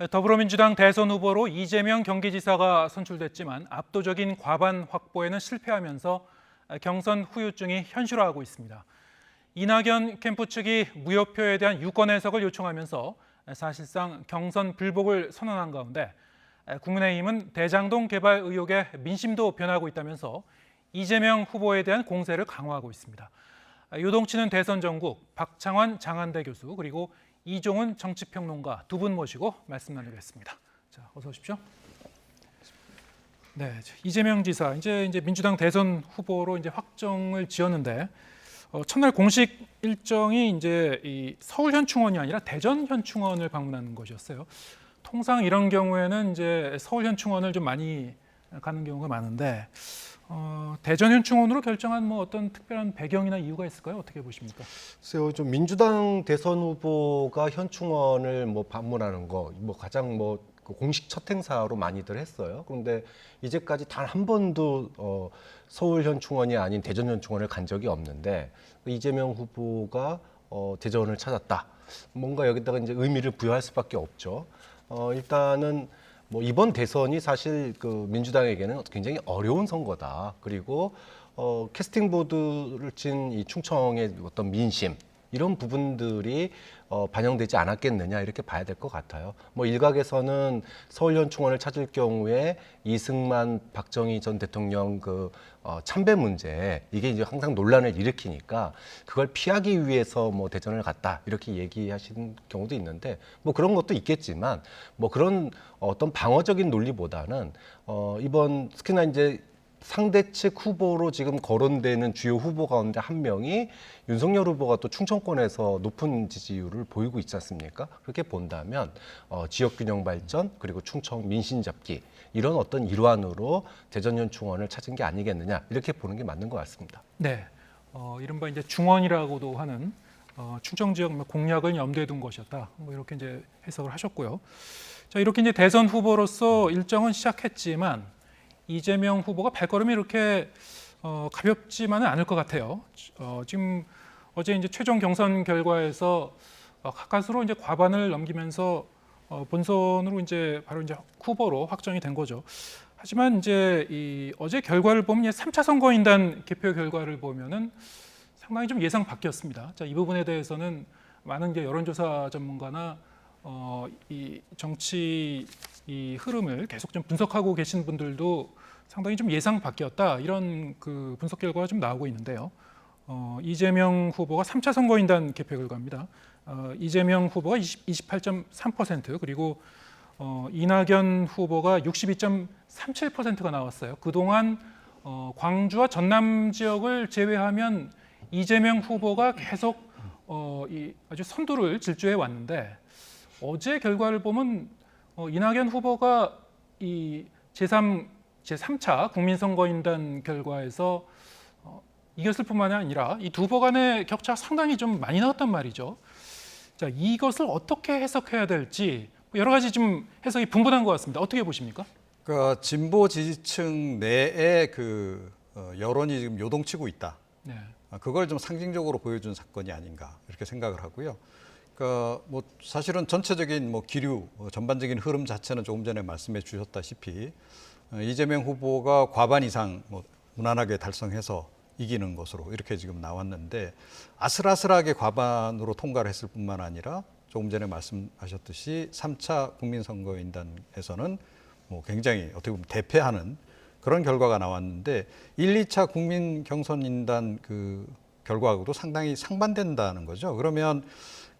더불어민주당 대선 후보로 이재명 경기지사가 선출됐지만 압도적인 과반 확보에는 실패하면서 경선 후유증이 현실화하고 있습니다. 이낙연 캠프 측이 무효표에 대한 유권 해석을 요청하면서 사실상 경선 불복을 선언한 가운데 국민의힘은 대장동 개발 의혹에 민심도 변하고 있다면서 이재명 후보에 대한 공세를 강화하고 있습니다. 요동치는 대선 전국 박창환 장한대 교수 그리고 이종훈 정치평론가 두 분 모시고 말씀 나누겠습니다. 자, 어서 오십시오. 네, 이재명 지사 이제 민주당 대선 후보로 이제 확정을 지었는데 첫날 공식 일정이 이제 이 서울 현충원이 아니라 대전 현충원을 방문하는 것이었어요. 통상 이런 경우에는 이제 서울 현충원을 좀 많이 가는 경우가 많은데 대전 현충원으로 결정한 뭐 어떤 특별한 배경이나 이유가 있을까요? 어떻게 보십니까? 글쎄요, 좀 민주당 대선 후보가 현충원을 뭐 방문하는 거, 뭐 가장 뭐 그 공식 첫 행사로 많이들 했어요. 그런데 이제까지 단 한 번도 서울 현충원이 아닌 대전 현충원을 간 적이 없는데 이재명 후보가 대전을 찾았다. 뭔가 여기다가 이제 의미를 부여할 수밖에 없죠. 일단은 뭐 이번 대선이 사실 그 민주당에게는 굉장히 어려운 선거다. 그리고 캐스팅 보드를 친 이 충청의 어떤 민심 이런 부분들이 반영되지 않았겠느냐 이렇게 봐야 될 것 같아요. 뭐 일각에서는 서울 현충원을 찾을 경우에 이승만, 박정희 전 대통령 그 참배 문제 이게 이제 항상 논란을 일으키니까 그걸 피하기 위해서 뭐 대전을 갔다 이렇게 얘기하시는 경우도 있는데 뭐 그런 것도 있겠지만 뭐 그런 어떤 방어적인 논리보다는 이번 특히나 이제 상대 측 후보로 지금 거론되는 주요 후보 가운데 한 명이 윤석열 후보가 또 충청권에서 높은 지지율을 보이고 있지 않습니까? 그렇게 본다면 지역균형 발전 그리고 충청 민심 잡기 이런 어떤 일환으로 대전 현충원을 찾은 게 아니겠느냐 이렇게 보는 게 맞는 것 같습니다. 네, 이른바 이제 중원이라고도 하는 충청 지역 공약을 염두에 둔 것이었다. 뭐 이렇게 이제 해석을 하셨고요. 자, 이렇게 이제 대선 후보로서 일정은 시작했지만 이재명 후보가 발걸음이 이렇게 가볍지만은 않을 것 같아요. 지금 어제 이제 최종 경선 결과에서 가까스로 이제 과반을 넘기면서 본선으로 이제 바로 이제 후보로 확정이 된 거죠. 하지만 이제 이 어제 결과를 보면 3차 선거인단 개표 결과를 보면은 상당히 좀 예상 밖이었습니다. 자, 이 부분에 대해서는 많은 이제 여론조사 전문가나 이 정치 이 흐름을 계속 좀 분석하고 계신 분들도 상당히 좀 예상 밖이었다 이런 그 분석 결과가 좀 나오고 있는데요. 이재명 후보가 3차 선거인단 개표 결과입니다. 이재명 후보가 28.3% 그리고 이낙연 후보가 62.37%가 나왔어요. 그동안 광주와 전남 지역을 제외하면 이재명 후보가 계속 아주 선두를 질주해 왔는데 어제 결과를 보면 이낙연 후보가 이 제3차 국민선거인단 결과에서 이겼을 뿐만 아니라 이 두 후보 간의 격차가 상당히 좀 많이 나왔단 말이죠. 자, 이것을 어떻게 해석해야 될지 여러 가지 좀 해석이 분분한 것 같습니다. 어떻게 보십니까? 그러니까 진보 지지층 내에 그 여론이 지금 요동치고 있다. 네. 그걸 좀 상징적으로 보여준 사건이 아닌가 이렇게 생각을 하고요. 그러니까 뭐 사실은 전체적인 뭐 기류 전반적인 흐름 자체는 조금 전에 말씀해 주셨다시피 이재명 후보가 과반 이상 뭐 무난하게 달성해서 이기는 것으로 이렇게 지금 나왔는데 아슬아슬하게 과반으로 통과를 했을 뿐만 아니라 조금 전에 말씀하셨듯이 3차 국민선거인단에서는 뭐 굉장히 어떻게 보면 대패하는 그런 결과가 나왔는데 1, 2차 국민경선인단 그 결과하고도 상당히 상반된다는 거죠. 그러면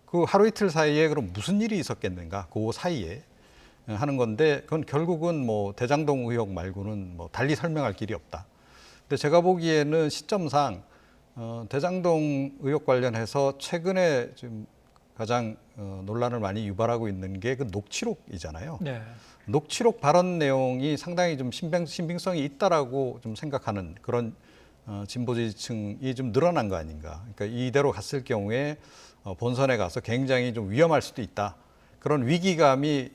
그 하루 이틀 사이에 그럼 무슨 일이 있었겠는가? 그 사이에 하는 건데 그건 결국은 뭐 대장동 의혹 말고는 뭐 달리 설명할 길이 없다. 근데 제가 보기에는 시점상 대장동 의혹 관련해서 최근에 지금 가장 논란을 많이 유발하고 있는 게 그 녹취록이잖아요. 네. 녹취록 발언 내용이 상당히 좀 신빙성이 있다라고 좀 생각하는 그런 진보 지지층이 좀 늘어난 거 아닌가. 그러니까 이대로 갔을 경우에 본선에 가서 굉장히 좀 위험할 수도 있다. 그런 위기감이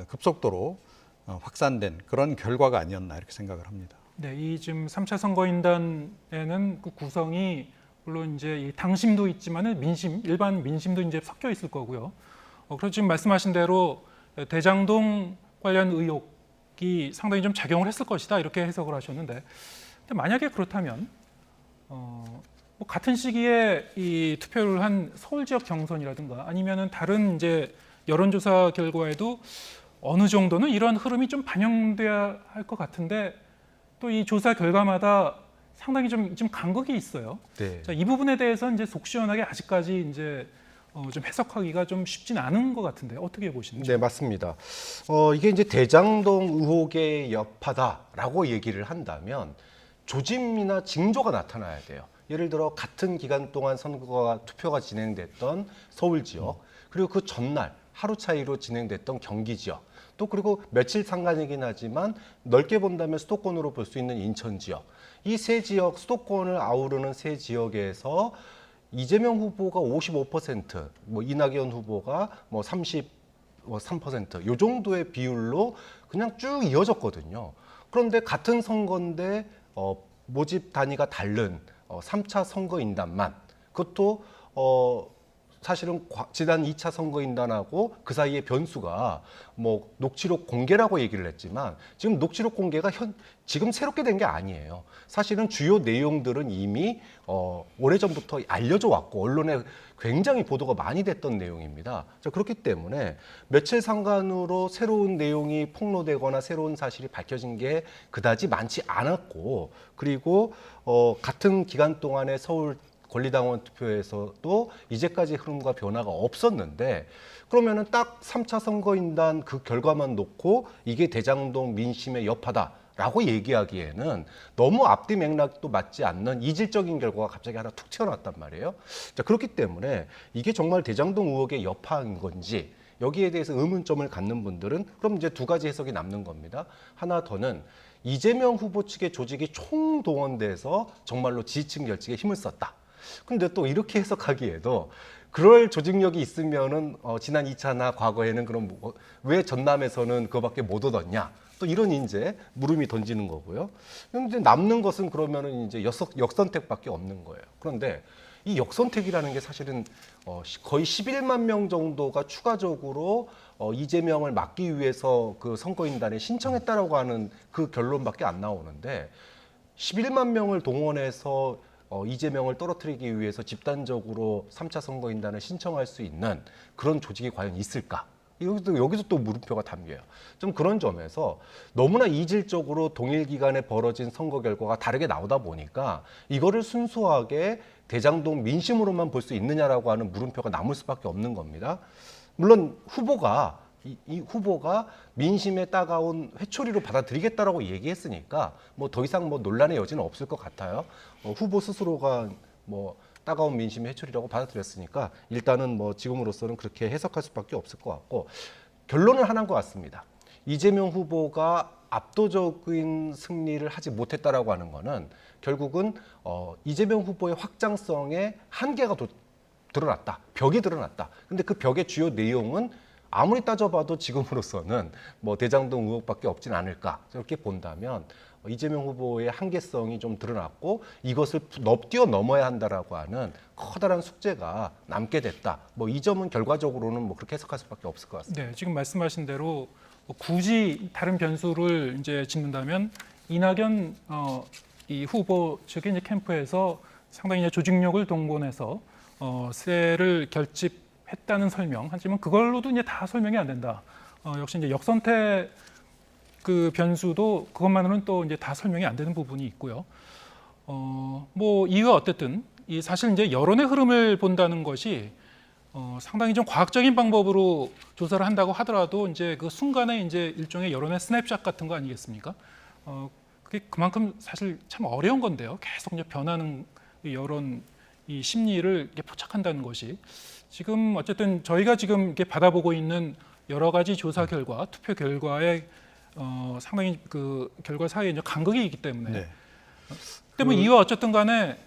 급속도로 확산된 그런 결과가 아니었나 이렇게 생각을 합니다. 네, 이 지금 3차 선거인단에는 그 구성이 물론 이제 이 당심도 있지만은 민심, 일반 민심도 이제 섞여 있을 거고요. 그리고 지금 말씀하신 대로 대장동 관련 의혹이 상당히 좀 작용을 했을 것이다 이렇게 해석을 하셨는데, 근데 만약에 그렇다면 뭐 같은 시기에 이 투표를 한 서울 지역 경선이라든가 아니면은 다른 이제 여론조사 결과에도 어느 정도는 이런 흐름이 좀 반영돼야 할 것 같은데 또 이 조사 결과마다 상당히 좀 간극이 있어요. 네. 자, 이 부분에 대해서 이제 속 시원하게 아직까지 이제 좀 해석하기가 좀 쉽진 않은 것 같은데 어떻게 보시는지? 네, 맞습니다. 이게 이제 대장동 의혹의 여파다라고 얘기를 한다면 조짐이나 징조가 나타나야 돼요. 예를 들어 같은 기간 동안 투표가 진행됐던 서울 지역, 그리고 그 전날 하루 차이로 진행됐던 경기 지역, 또 그리고 며칠 상관이긴 하지만 넓게 본다면 수도권으로 볼 수 있는 인천 지역, 이 세 지역, 수도권을 아우르는 세 지역에서 이재명 후보가 55%, 뭐 이낙연 후보가 뭐 33%, 요 정도의 비율로 그냥 쭉 이어졌거든요. 그런데 같은 선거인데 모집 단위가 다른 3차 선거인단만, 그것도 사실은 지난 2차 선거인단하고 그 사이의 변수가 뭐 녹취록 공개라고 얘기를 했지만 지금 녹취록 공개가 지금 새롭게 된 게 아니에요. 사실은 주요 내용들은 이미 오래전부터 알려져 왔고 언론에 굉장히 보도가 많이 됐던 내용입니다. 자, 그렇기 때문에 며칠 상간으로 새로운 내용이 폭로되거나 새로운 사실이 밝혀진 게 그다지 많지 않았고, 그리고 같은 기간 동안에 서울 권리당원 투표에서도 이제까지 흐름과 변화가 없었는데, 그러면은 딱 3차 선거인단 그 결과만 놓고 이게 대장동 민심의 여파다라고 얘기하기에는 너무 앞뒤 맥락도 맞지 않는 이질적인 결과가 갑자기 하나 툭 튀어나왔단 말이에요. 자, 그렇기 때문에 이게 정말 대장동 의혹의 여파인 건지 여기에 대해서 의문점을 갖는 분들은 그럼 이제 두 가지 해석이 남는 겁니다. 하나 더는 이재명 후보 측의 조직이 총동원돼서 정말로 지지층 결집에 힘을 썼다. 근데 또 이렇게 해석하기에도 그럴 조직력이 있으면은 지난 2차나 과거에는 그럼 왜 전남에서는 그거밖에 못 얻었냐? 또 이런 이제 물음이 던지는 거고요. 근데 남는 것은 그러면은 이제 역선택밖에 없는 거예요. 그런데 이 역선택이라는 게 사실은 거의 11만 명 정도가 추가적으로 이재명을 막기 위해서 그 선거인단에 신청했다라고 하는 그 결론밖에 안 나오는데, 11만 명을 동원해서 이재명을 떨어뜨리기 위해서 집단적으로 3차 선거인단을 신청할 수 있는 그런 조직이 과연 있을까? 여기서 또 물음표가 담겨요. 좀 그런 점에서 너무나 이질적으로 동일 기간에 벌어진 선거 결과가 다르게 나오다 보니까 이거를 순수하게 대장동 민심으로만 볼 수 있느냐라고 하는 물음표가 남을 수밖에 없는 겁니다. 물론 후보가 이 후보가 민심에 따가운 회초리로 받아들이겠다라고 얘기했으니까 뭐 더 이상 뭐 논란의 여지는 없을 것 같아요. 후보 스스로가 뭐 따가운 민심의 회초리라고 받아들였으니까 일단은 뭐 지금으로서는 그렇게 해석할 수밖에 없을 것 같고, 결론은 하나인 것 같습니다. 이재명 후보가 압도적인 승리를 하지 못했다라고 하는 거는 결국은 이재명 후보의 확장성의 한계가 드러났다. 벽이 드러났다. 근데 그 벽의 주요 내용은 아무리 따져봐도 지금으로서는 뭐 대장동 의혹밖에 없진 않을까, 이렇게 본다면 이재명 후보의 한계성이 좀 드러났고 이것을 뛰어넘어야 한다라고 하는 커다란 숙제가 남게 됐다. 뭐 이 점은 결과적으로는 뭐 그렇게 해석할 수밖에 없을 것 같습니다. 네, 지금 말씀하신 대로 굳이 다른 변수를 이제 짓는다면 이낙연 이 후보 측의 이제 캠프에서 상당히 이제 조직력을 동원해서 세를 결집했다는 설명. 하지만 그걸로도 이제 다 설명이 안 된다. 역시 이제 역선택 그 변수도 그것만으로는 또 이제 다 설명이 안 되는 부분이 있고요. 뭐 이유가 어쨌든 이 사실 이제 여론의 흐름을 본다는 것이 상당히 좀 과학적인 방법으로 조사를 한다고 하더라도 이제 그 순간에 이제 일종의 여론의 스냅샷 같은 거 아니겠습니까? 그게 그만큼 사실 참 어려운 건데요. 계속 이제 변하는 이 여론 이 심리를 이렇게 포착한다는 것이 지금 어쨌든 저희가 지금 이렇게 받아보고 있는 여러 가지 조사 결과, 투표 결과에 상당히 그 결과 사이에 이제 간극이 있기 때문에 네. 때문에 이와 어쨌든 간에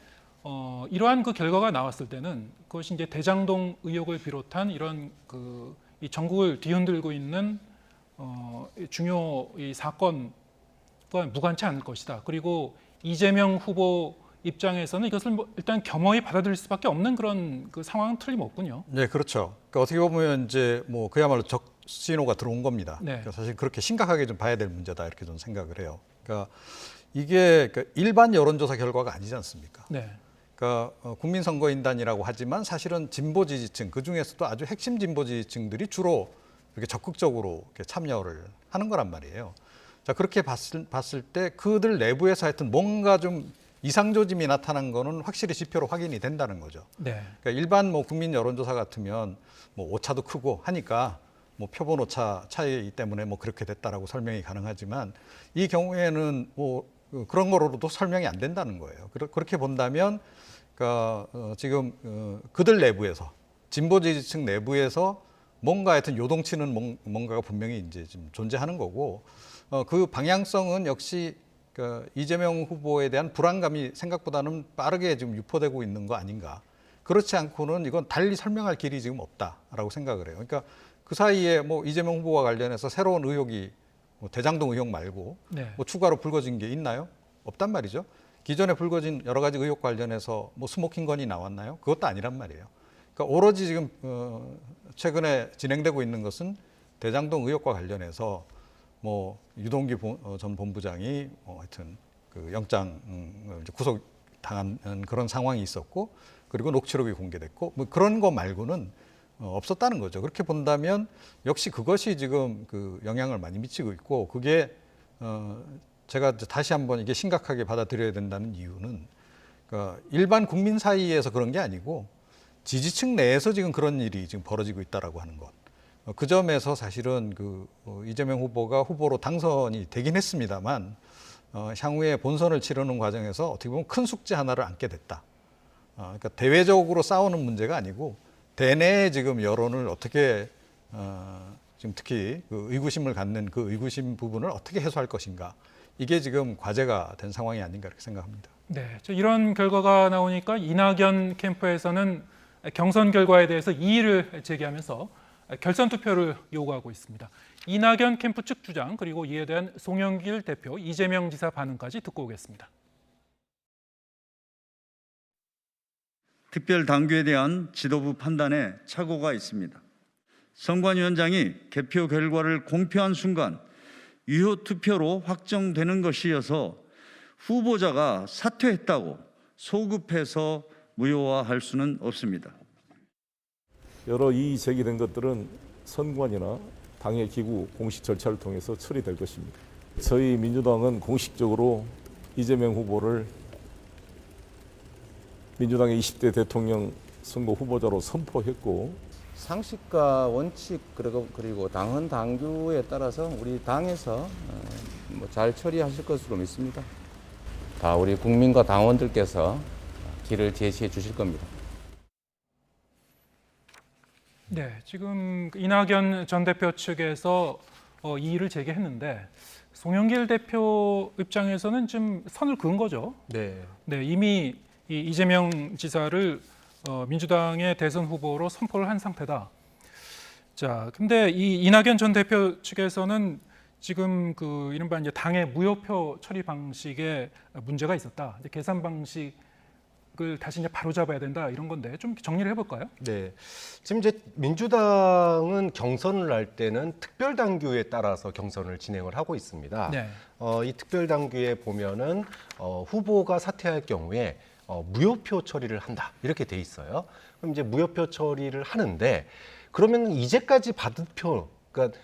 이러한 그 결과가 나왔을 때는 그것이 이제 대장동 의혹을 비롯한 이런 그 이 전국을 뒤흔들고 있는 중요 이 사건과 무관치 않을 것이다. 그리고 이재명 후보 입장에서는 이것을 뭐 일단 겸허히 받아들일 수밖에 없는 그런 그 상황은 틀림없군요. 네, 그렇죠. 그러니까 어떻게 보면 이제 뭐 그야말로 신호가 들어온 겁니다. 네. 그러니까 사실 그렇게 심각하게 좀 봐야 될 문제다 이렇게 저는 생각을 해요. 그러니까 이게 일반 여론조사 결과가 아니지 않습니까? 네. 그러니까 국민선거인단이라고 하지만 사실은 진보 지지층 그 중에서도 아주 핵심 진보 지지층들이 주로 이렇게 적극적으로 이렇게 참여를 하는 거란 말이에요. 자 그렇게 봤을 때 그들 내부에서 하여튼 뭔가 좀 이상 조짐이 나타난 거는 확실히 지표로 확인이 된다는 거죠. 네. 그러니까 일반 뭐 국민 여론조사 같으면 뭐 오차도 크고 하니까 뭐 표본 오차 차이 때문에 뭐 그렇게 됐다라고 설명이 가능하지만 이 경우에는 뭐 그런 거로도 설명이 안 된다는 거예요. 그렇게 본다면 그러니까 지금 그들 내부에서 진보 지지층 내부에서 뭔가 하여튼 요동치는 뭔가가 분명히 이제 좀 존재하는 거고 그 방향성은 역시 그 이재명 후보에 대한 불안감이 생각보다는 빠르게 지금 유포되고 있는 거 아닌가. 그렇지 않고는 이건 달리 설명할 길이 지금 없다라고 생각을 해요. 그러니까 그 사이에 뭐 이재명 후보와 관련해서 새로운 의혹이 뭐 대장동 의혹 말고 네. 뭐 추가로 불거진 게 있나요? 없단 말이죠. 기존에 불거진 여러 가지 의혹 관련해서 뭐 스모킹 건이 나왔나요? 그것도 아니란 말이에요. 그러니까 오로지 지금 최근에 진행되고 있는 것은 대장동 의혹과 관련해서 뭐 유동규 전 본부장이 하여튼 그 영장 구속 당한 그런 상황이 있었고 그리고 녹취록이 공개됐고 뭐 그런 거 말고는 없었다는 거죠. 그렇게 본다면 역시 그것이 지금 그 영향을 많이 미치고 있고 그게 제가 다시 한번 이게 심각하게 받아들여야 된다는 이유는 그러니까 일반 국민 사이에서 그런 게 아니고 지지층 내에서 지금 그런 일이 지금 벌어지고 있다라고 하는 것. 그 점에서 사실은 그 이재명 후보가 후보로 당선이 되긴 했습니다만 향후에 본선을 치르는 과정에서 어떻게 보면 큰 숙제 하나를 안게 됐다. 그러니까 대외적으로 싸우는 문제가 아니고 대내에 지금 여론을 어떻게 지금 특히 그 의구심을 갖는 그 의구심 부분을 어떻게 해소할 것인가. 이게 지금 과제가 된 상황이 아닌가 이렇게 생각합니다. 네. 이런 결과가 나오니까 이낙연 캠프에서는 경선 결과에 대해서 이의를 제기하면서 결선 투표를 요구하고 있습니다. 이낙연 캠프 측 주장 그리고 이에 대한 송영길 대표, 이재명 지사 반응까지 듣고 오겠습니다. 특별 당규에 대한 지도부 판단에 착오가 있습니다. 선관위원장이 개표 결과를 공표한 순간 유효 투표로 확정되는 것이어서 후보자가 사퇴했다고 소급해서 무효화할 수는 없습니다. 여러 이의 제기된 것들은 선관위나 당의 기구 공식 절차를 통해서 처리될 것입니다. 저희 민주당은 공식적으로 이재명 후보를 민주당의 20대 대통령 선거 후보자로 선포했고 상식과 원칙 그리고 당헌 당규에 따라서 우리 당에서 잘 처리하실 것으로 믿습니다. 다 우리 국민과 당원들께서 길을 제시해 주실 겁니다. 네, 지금 이낙연 전 대표 측에서 이의를 제기했는데 송영길 대표 입장에서는 좀 선을 그은 거죠. 네. 네, 이미 이재명 지사를 민주당의 대선 후보로 선포를 한 상태다. 자, 근데 이 이낙연 전 대표 측에서는 지금 그 이른바 이제 당의 무효표 처리 방식에 문제가 있었다. 이제 계산 방식을 다시 이제 바로잡아야 된다 이런 건데 좀 정리를 해볼까요? 네. 지금 이제 민주당은 경선을 할 때는 특별 당규에 따라서 경선을 진행을 하고 있습니다. 네. 이 특별 당규에 보면은 후보가 사퇴할 경우에 무효표 처리를 한다 이렇게 돼 있어요. 그럼 이제 무효표 처리를 하는데 그러면 이제까지 받은 표, 그러니까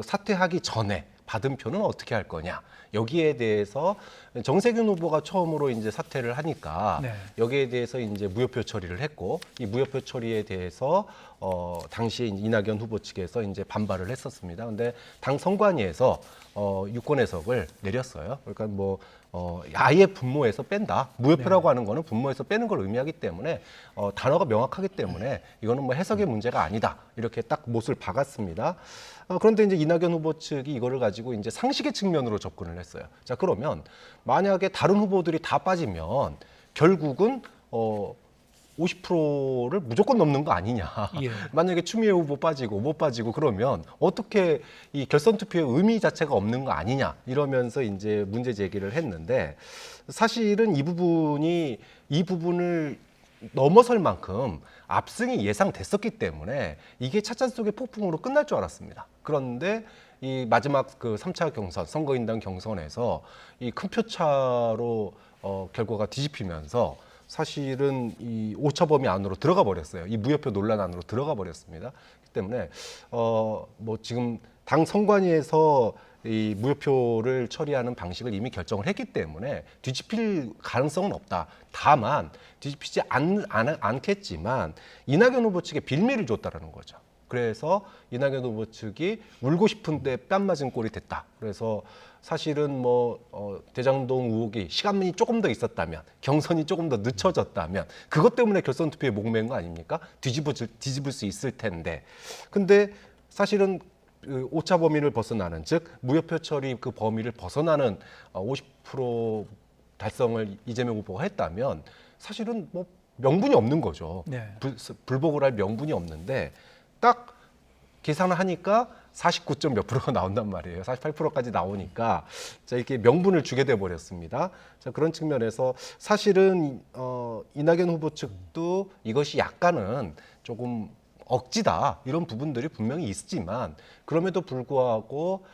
사퇴하기 전에 받은 표는 어떻게 할 거냐? 여기에 대해서 정세균 후보가 처음으로 이제 사퇴를 하니까 네. 여기에 대해서 이제 무효표 처리를 했고 이 무효표 처리에 대해서 당시에 이낙연 후보 측에서 이제 반발을 했었습니다. 근데 당 선관위에서 유권 해석을 내렸어요. 그러니까 뭐 아예 분모에서 뺀다. 무효표라고 하는 거는 분모에서 빼는 걸 의미하기 때문에 단어가 명확하기 때문에 이거는 뭐 해석의 문제가 아니다. 이렇게 딱 못을 박았습니다. 그런데 이제 이낙연 후보 측이 이거를 가지고 이제 상식의 측면으로 접근을 했어요. 자, 그러면 만약에 다른 후보들이 다 빠지면 결국은 50%를 무조건 넘는 거 아니냐. 예. 만약에 추미애 후보 빠지고 못 빠지고 그러면 어떻게 이 결선 투표의 의미 자체가 없는 거 아니냐 이러면서 이제 문제 제기를 했는데 사실은 이 부분을 넘어설 만큼 압승이 예상됐었기 때문에 이게 찻잔 속의 폭풍으로 끝날 줄 알았습니다. 그런데 이 마지막 그 3차 경선, 선거인단 경선에서 이 큰 표차로 결과가 뒤집히면서 사실은 이 오차범위 안으로 들어가 버렸어요. 이 무효표 논란 안으로 들어가 버렸습니다. 그렇기 때문에 뭐 지금 당 선관위에서 이 무효표를 처리하는 방식을 이미 결정을 했기 때문에 뒤집힐 가능성은 없다. 다만 뒤집히지 않겠지만 이낙연 후보 측에 빌미를 줬다라는 거죠. 그래서 이낙연 후보 측이 울고 싶은데 뺨 맞은 꼴이 됐다. 그래서 사실은 뭐 대장동 의혹이 시간이 조금 더 있었다면, 경선이 조금 더 늦춰졌다면 그것 때문에 결선 투표에 목매인 거 아닙니까? 뒤집을 수 있을 텐데. 근데 사실은 그 오차 범위를 벗어나는, 즉 무효표 처리 그 범위를 벗어나는 50% 달성을 이재명 후보가 했다면 사실은 뭐 명분이 없는 거죠. 네. 불복을 할 명분이 없는데 딱 계산을 하니까 49점 몇 프로가 나온단 말이에요. 48%까지 나오니까 자, 이렇게 명분을 주게 돼 버렸습니다. 자, 그런 측면에서 사실은 이낙연 후보 측도 이것이 약간은 조금 억지다 이런 부분들이 분명히 있지만 그럼에도 불구하고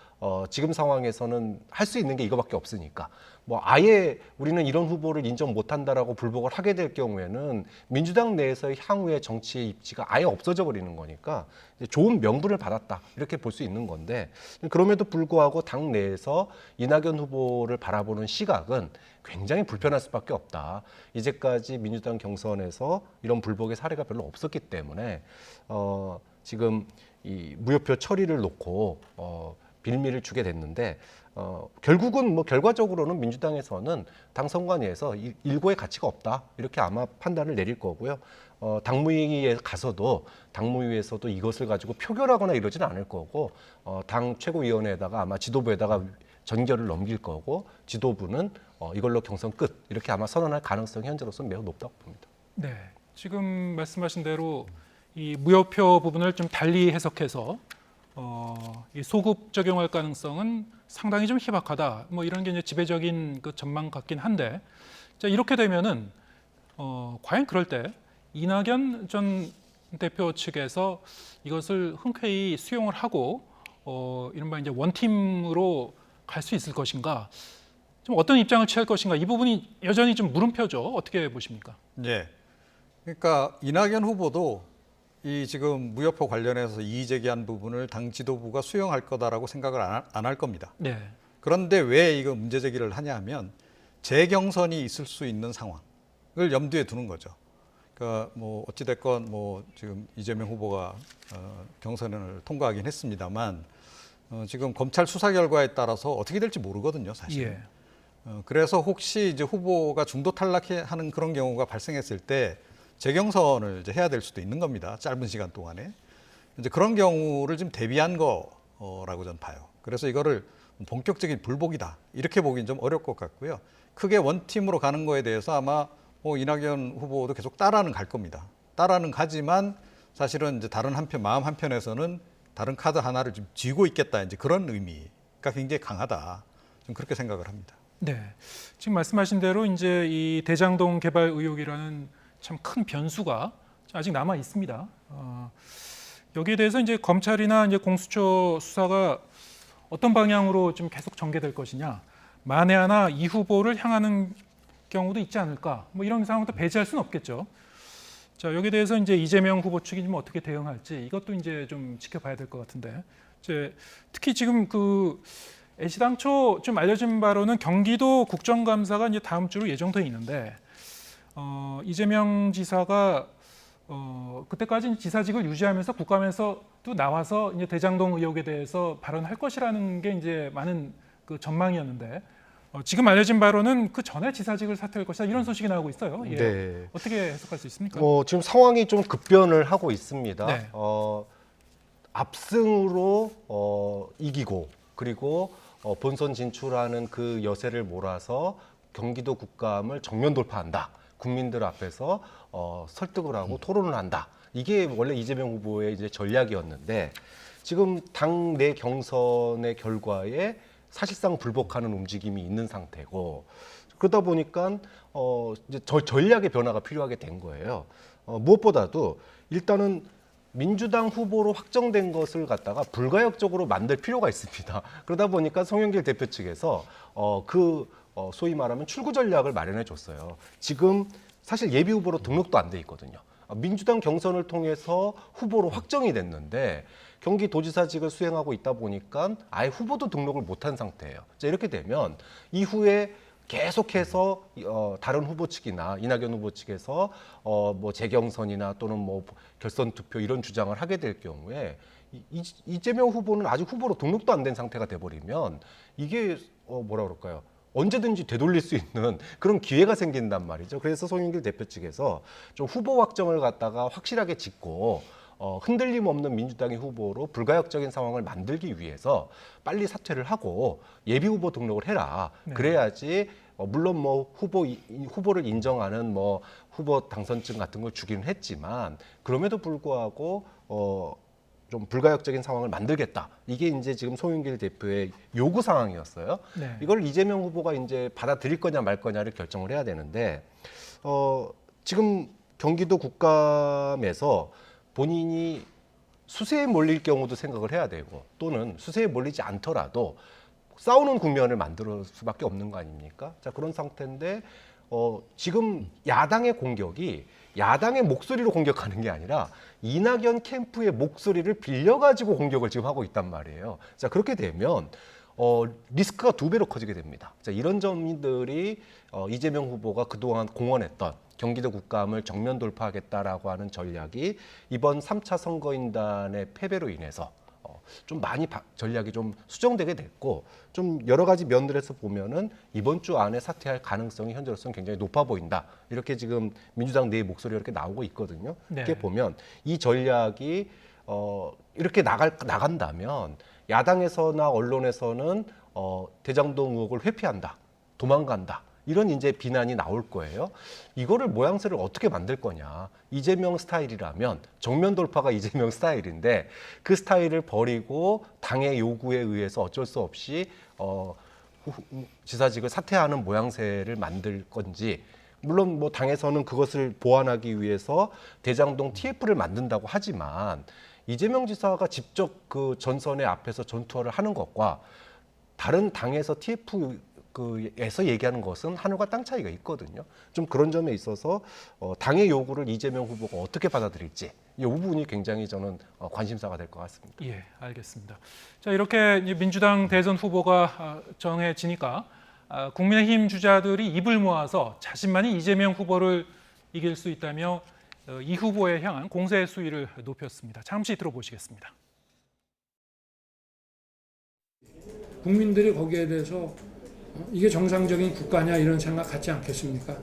지금 상황에서는 할 수 있는 게 이거밖에 없으니까 뭐 아예 우리는 이런 후보를 인정 못한다라고 불복을 하게 될 경우에는 민주당 내에서의 향후의 정치의 입지가 아예 없어져 버리는 거니까 좋은 명분을 받았다 이렇게 볼 수 있는 건데 그럼에도 불구하고 당 내에서 이낙연 후보를 바라보는 시각은 굉장히 불편할 수밖에 없다. 이제까지 민주당 경선에서 이런 불복의 사례가 별로 없었기 때문에 지금 이 무효표 처리를 놓고 빌미를 주게 됐는데 결국은 뭐 결과적으로는 민주당에서는 당 선관위에서 일고의 가치가 없다 이렇게 아마 판단을 내릴 거고요. 당무위에 가서도 당무위에서도 이것을 가지고 표결하거나 이러지는 않을 거고 당 최고위원회에다가 아마 지도부에다가 전결을 넘길 거고 지도부는 이걸로 경선 끝 이렇게 아마 선언할 가능성이 현재로서는 매우 높다고 봅니다. 네, 지금 말씀하신 대로 이 무효표 부분을 좀 달리 해석해서 이 소급 적용할 가능성은 상당히 좀 희박하다. 뭐 이런 게 이제 지배적인 그 전망 같긴 한데, 자 이렇게 되면은 과연 그럴 때 이낙연 전 대표 측에서 이것을 흔쾌히 수용을 하고 이른바 이제 원팀으로 갈 수 있을 것인가? 좀 어떤 입장을 취할 것인가? 이 부분이 여전히 좀 물음표죠. 어떻게 보십니까? 네. 그러니까 이낙연 후보도 이 지금 무효표 관련해서 이의 제기한 부분을 당 지도부가 수용할 거다라고 생각을 안 할 겁니다. 네. 그런데 왜 이거 문제 제기를 하냐 하면 재경선이 있을 수 있는 상황을 염두에 두는 거죠. 그러니까 뭐 어찌 됐건 뭐 지금 이재명 후보가 경선을 통과하긴 했습니다만 지금 검찰 수사 결과에 따라서 어떻게 될지 모르거든요, 사실. 예. 그래서 혹시 이제 후보가 중도 탈락하는 그런 경우가 발생했을 때 재경선을 이제 해야 될 수도 있는 겁니다. 짧은 시간 동안에. 이제 그런 경우를 좀 대비한 거라고 저는 봐요. 그래서 이거를 본격적인 불복이다. 이렇게 보기는 좀 어려울 것 같고요. 크게 원팀으로 가는 거에 대해서 아마 뭐 이낙연 후보도 계속 따라는 갈 겁니다. 따라는 가지만 사실은 이제 다른 한편, 마음 한편에서는 다른 카드 하나를 좀 쥐고 있겠다. 이제 그런 의미가 굉장히 강하다. 좀 그렇게 생각을 합니다. 네. 지금 말씀하신 대로 이제 이 대장동 개발 의혹이라는 참 큰 변수가 아직 남아 있습니다. 여기에 대해서 이제 검찰이나 이제 공수처 수사가 어떤 방향으로 좀 계속 전개될 것이냐, 만에 하나 이 후보를 향하는 경우도 있지 않을까, 뭐 이런 상황도 배제할 수는 없겠죠. 자, 여기에 대해서 이제 이재명 후보 측이 좀 어떻게 대응할지 이것도 이제 좀 지켜봐야 될 것 같은데, 이제 특히 지금 그 애시당초 좀 알려진 바로는 경기도 국정감사가 이제 다음 주로 예정돼 있는데. 이재명 지사가 그때까지 지사직을 유지하면서 국감에서 또 나와서 이제 대장동 의혹에 대해서 발언할 것이라는 게 이제 많은 그 전망이었는데 지금 알려진 바로는 그 전에 지사직을 사퇴할 것이다 이런 소식이 나오고 있어요. 예. 네. 어떻게 해석할 수 있습니까? 지금 상황이 좀 급변을 하고 있습니다. 네. 압승으로 이기고 그리고 본선 진출하는 그 여세를 몰아서 경기도 국감을 정면 돌파한다. 국민들 앞에서 설득을 하고 토론을 한다. 이게 원래 이재명 후보의 이제 전략이었는데 지금 당내 경선의 결과에 사실상 불복하는 움직임이 있는 상태고 그러다 보니까 이제 전략의 변화가 필요하게 된 거예요. 무엇보다도 일단은 민주당 후보로 확정된 것을 갖다가 불가역적으로 만들 필요가 있습니다. 그러다 보니까 송영길 대표 측에서 소위 말하면 출구 전략을 마련해 줬어요. 지금 사실 예비 후보로 등록도 안 돼 있거든요. 민주당 경선을 통해서 후보로 확정이 됐는데 경기도지사직을 수행하고 있다 보니까 아예 후보도 등록을 못한 상태예요. 자, 이렇게 되면 이후에 계속해서 다른 후보 측이나 이낙연 후보 측에서 뭐 재경선이나 또는 뭐 결선 투표 이런 주장을 하게 될 경우에 이재명 후보는 아직 후보로 등록도 안 된 상태가 돼버리면 이게 뭐라 그럴까요? 언제든지 되돌릴 수 있는 그런 기회가 생긴단 말이죠. 그래서 송영길 대표 측에서 좀 후보 확정을 갖다가 확실하게 짓고 흔들림 없는 민주당의 후보로 불가역적인 상황을 만들기 위해서 빨리 사퇴를 하고 예비 후보 등록을 해라. 네. 그래야지 물론 뭐 후보를 인정하는 뭐 후보 당선증 같은 걸 주기는 했지만 그럼에도 불구하고 좀 불가역적인 상황을 만들겠다. 이게 이제 지금 송영길 대표의 요구 상황이었어요. 네. 이걸 이재명 후보가 이제 받아들일 거냐 말 거냐를 결정을 해야 되는데 지금 경기도 국감에서 본인이 수세에 몰릴 경우도 생각을 해야 되고 또는 수세에 몰리지 않더라도 싸우는 국면을 만들 수밖에 없는 거 아닙니까? 자, 그런 상태인데 지금 야당의 공격이 야당의 목소리로 공격하는 게 아니라 이낙연 캠프의 목소리를 빌려가지고 공격을 지금 하고 있단 말이에요. 자, 그렇게 되면 리스크가 2배로 커지게 됩니다. 자, 이런 점들이 이재명 후보가 그동안 공언했던 경기도 국감을 정면 돌파하겠다라고 하는 전략이 이번 3차 선거인단의 패배로 인해서 좀 많이 전략이 좀 수정되게 됐고 좀 여러 가지 면들에서 보면은 이번 주 안에 사퇴할 가능성이 현재로서는 굉장히 높아 보인다. 이렇게 지금 민주당 내 목소리가 이렇게 나오고 있거든요. 네. 이렇게 보면 이 전략이 이렇게 나간다면 야당에서나 언론에서는 대장동 의혹을 회피한다, 도망간다. 이런 이제 비난이 나올 거예요. 이거를 모양새를 어떻게 만들 거냐. 이재명 스타일이라면 정면 돌파가 이재명 스타일인데 그 스타일을 버리고 당의 요구에 의해서 어쩔 수 없이 지사직을 사퇴하는 모양새를 만들 건지 물론 뭐 당에서는 그것을 보완하기 위해서 대장동 TF를 만든다고 하지만 이재명 지사가 직접 그 전선의 앞에서 전투를 하는 것과 다른 당에서 TF에서 얘기하는 것은 하늘과 땅 차이가 있거든요. 좀 그런 점에 있어서 당의 요구를 이재명 후보가 어떻게 받아들일지 이 부분이 굉장히 저는 관심사가 될 것 같습니다. 예, 알겠습니다. 자, 이렇게 이제 민주당 대선 후보가 정해지니까 국민의힘 주자들이 입을 모아서 자신만이 이재명 후보를 이길 수 있다며 이 후보에 향한 공세 수위를 높였습니다. 잠시 들어보시겠습니다. 국민들이 거기에 대해서 이게 정상적인 국가냐 이런 생각 갖지 않겠습니까?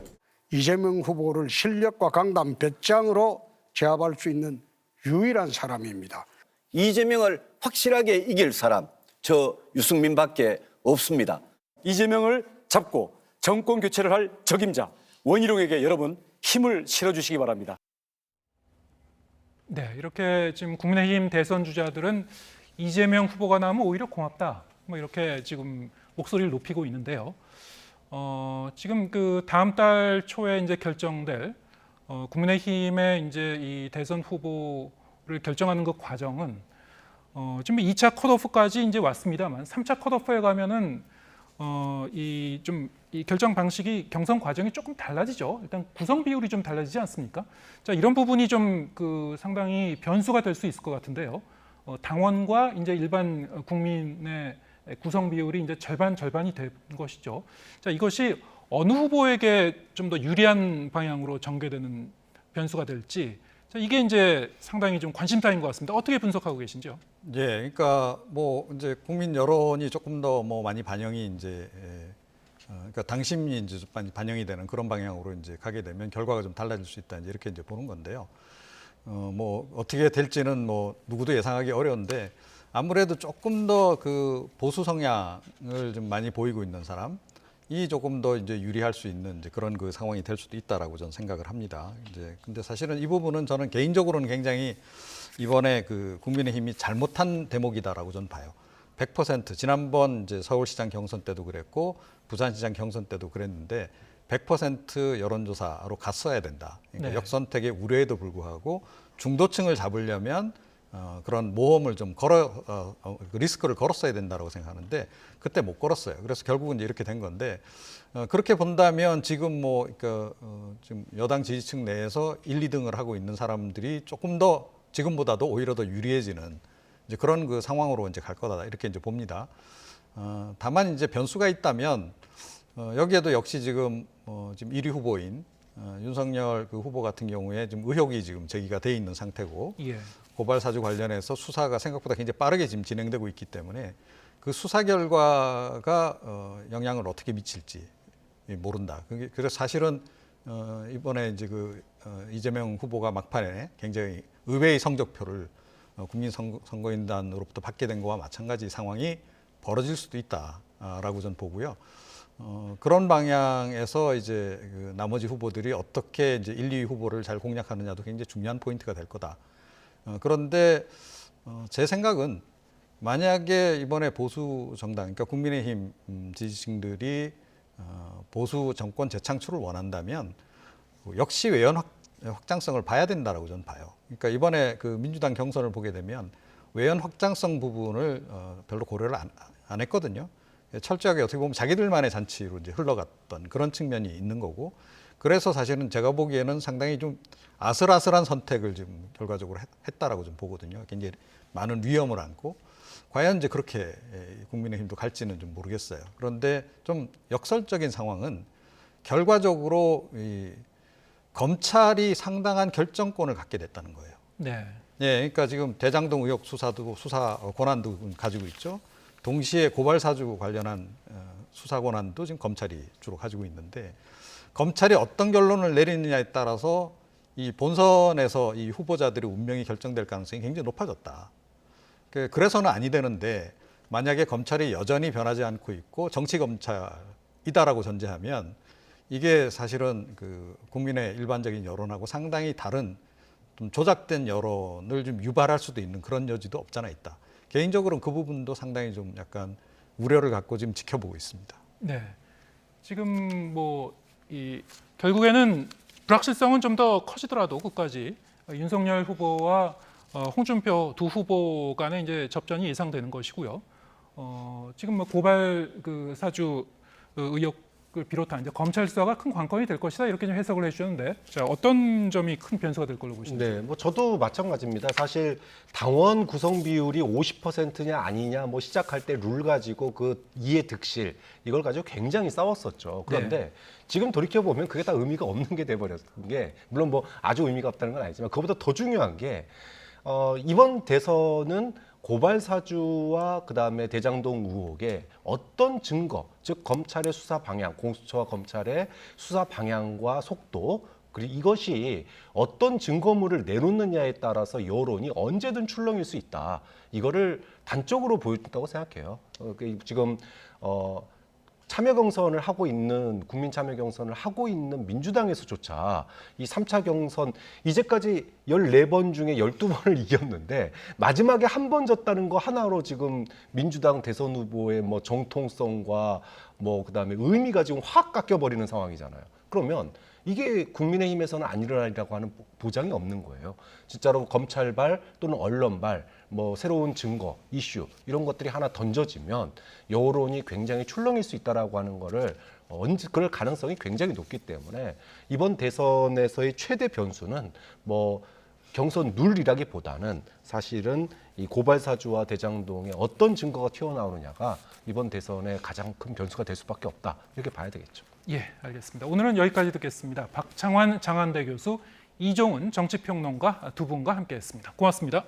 이재명 후보를 실력과 강단 배짱으로 제압할 수 있는 유일한 사람입니다. 이재명을 확실하게 이길 사람, 저 유승민밖에 없습니다. 이재명을 잡고 정권 교체를 할 적임자 원희룡에게 여러분 힘을 실어주시기 바랍니다. 네, 이렇게 지금 국민의힘 대선 주자들은 이재명 후보가 나오면 오히려 고맙다. 뭐 이렇게 지금 목소리를 높이고 있는데요. 지금 그 다음 달 초에 이제 결정될 국민의힘의 이제 이 대선 후보를 결정하는 그 과정은 지금 2차 컷오프까지 이제 왔습니다만 3차 컷오프에 가면은 이 결정 방식이 경선 과정이 조금 달라지죠. 일단 구성 비율이 좀 달라지지 않습니까? 자, 이런 부분이 좀 그 상당히 변수가 될 수 있을 것 같은데요. 당원과 이제 일반 국민의 구성 비율이 이제 절반이 된 것이죠. 자, 이것이 어느 후보에게 좀 더 유리한 방향으로 전개되는 변수가 될지, 자, 이게 이제 상당히 좀 관심사인 것 같습니다. 어떻게 분석하고 계신지요? 예, 그러니까 뭐 이제 국민 여론이 조금 더 뭐 많이 반영이 이제 그러니까 당심이 이제 좀 많이 반영이 되는 그런 방향으로 이제 가게 되면 결과가 좀 달라질 수 있다, 이렇게 이제 보는 건데요. 뭐 어떻게 될지는 뭐 누구도 예상하기 어려운데 아무래도 조금 더 그 보수 성향을 좀 많이 보이고 있는 사람이 조금 더 이제 유리할 수 있는 이제 그런 그 상황이 될 수도 있다라고 저는 생각을 합니다. 이제 근데 사실은 이 부분은 저는 개인적으로는 굉장히 이번에 그 국민의힘이 잘못한 대목이다라고 저는 봐요. 100% 지난번 이제 서울시장 경선 때도 그랬고 부산시장 경선 때도 그랬는데 100% 여론조사로 갔어야 된다. 그러니까 네. 역선택의 우려에도 불구하고 중도층을 잡으려면 그런 모험을 좀 리스크를 걸었어야 된다고 생각하는데 그때 못 걸었어요. 그래서 결국은 이제 이렇게 된 건데 그렇게 본다면 지금 뭐 지금 여당 지지층 내에서 1, 2등을 하고 있는 사람들이 조금 더 지금보다도 오히려 더 유리해지는 이제 그런 그 상황으로 이제 갈 거다 이렇게 이제 봅니다. 다만 이제 변수가 있다면 여기에도 역시 지금 1위 후보인 윤석열 그 후보 같은 경우에 지금 의혹이 지금 제기가 돼 있는 상태고 예. 고발 사주 관련해서 수사가 생각보다 굉장히 빠르게 지금 진행되고 있기 때문에 그 수사 결과가 영향을 어떻게 미칠지 모른다. 그래서 사실은 이번에 이제 이재명 후보가 막판에 굉장히 의외의 성적표를 국민선거인단으로부터 받게 된 거와 마찬가지 상황이 벌어질 수도 있다라고 저는 보고요. 그런 방향에서 이제 나머지 후보들이 어떻게 이제 1, 2위 후보를 잘 공략하느냐도 굉장히 중요한 포인트가 될 거다. 그런데 제 생각은 만약에 이번에 보수 정당, 그러니까 국민의힘 지지층들이 보수 정권 재창출을 원한다면 역시 외연 확장성을 봐야 된다라고 저는 봐요. 그러니까 이번에 그 민주당 경선을 보게 되면 외연 확장성 부분을 별로 고려를 안 했거든요. 철저하게 어떻게 보면 자기들만의 잔치로 이제 흘러갔던 그런 측면이 있는 거고, 그래서 사실은 제가 보기에는 상당히 좀 아슬아슬한 선택을 지금 결과적으로 했다라고 좀 보거든요. 굉장히 많은 위험을 안고 과연 이제 그렇게 국민의힘도 갈지는 좀 모르겠어요. 그런데 좀 역설적인 상황은 결과적으로 이 검찰이 상당한 결정권을 갖게 됐다는 거예요. 네. 예, 그러니까 지금 대장동 의혹 수사 권한도 가지고 있죠. 동시에 고발 사주 관련한 수사 권한도 지금 검찰이 주로 가지고 있는데 검찰이 어떤 결론을 내리느냐에 따라서 이 본선에서 이 후보자들의 운명이 결정될 가능성이 굉장히 높아졌다. 그래서는 아니 되는데 만약에 검찰이 여전히 변하지 않고 있고 정치 검찰이다라고 전제하면 이게 사실은 그 국민의 일반적인 여론하고 상당히 다른 좀 조작된 여론을 좀 유발할 수도 있는 그런 여지도 없잖아 있다. 개인적으로는 그 부분도 상당히 좀 약간 우려를 갖고 지금 지켜보고 있습니다. 네. 지금 뭐 결국에는 불확실성은 좀 더 커지더라도 끝까지 윤석열 후보와 홍준표 두 후보 간의 이제 접전이 예상되는 것이고요. 지금 뭐 고발 그 사주 의혹을 비롯한 이제 검찰 수사가 큰 관건이 될 것이다 이렇게 좀 해석을 해주셨는데, 자 어떤 점이 큰 변수가 될 걸로 보시나요? 네, 뭐 저도 마찬가지입니다. 사실 당원 구성 비율이 50%냐 아니냐 뭐 시작할 때 룰 가지고 그 이해 득실 이걸 가지고 굉장히 싸웠었죠. 그런데 네. 지금 돌이켜 보면 그게 다 의미가 없는 게 돼버렸던 게, 물론 뭐 아주 의미가 없다는 건 아니지만 그보다 더 중요한 게 이번 대선은 고발 사주와 그다음에 대장동 의혹에 어떤 증거, 즉 검찰의 수사 방향, 공수처와 검찰의 수사 방향과 속도, 그리고 이것이 어떤 증거물을 내놓느냐에 따라서 여론이 언제든 출렁일 수 있다. 이거를 단적으로 보여준다고 생각해요. 지금 참여 경선을 하고 있는, 국민 참여 경선을 하고 있는 민주당에서조차 이 3차 경선 이제까지 14번 중에 12번을 이겼는데 마지막에 한 번 졌다는 거 하나로 지금 민주당 대선 후보의 뭐 정통성과 뭐 그다음에 의미가 지금 확 깎여버리는 상황이잖아요. 그러면 이게 국민의힘에서는 안 일어나리라고 하는 보장이 없는 거예요. 진짜로 검찰발 또는 언론발 뭐 새로운 증거, 이슈 이런 것들이 하나 던져지면 여론이 굉장히 출렁일 수 있다라고 하는 거를 그럴 가능성이 굉장히 높기 때문에 이번 대선에서의 최대 변수는 뭐 경선 룰이라기보다는 사실은 이 고발 사주와 대장동에 어떤 증거가 튀어나오느냐가 이번 대선의 가장 큰 변수가 될 수밖에 없다 이렇게 봐야 되겠죠. 예, 알겠습니다. 오늘은 여기까지 듣겠습니다. 박창환 장한대 교수, 이종훈 정치평론가 두 분과 함께했습니다. 고맙습니다.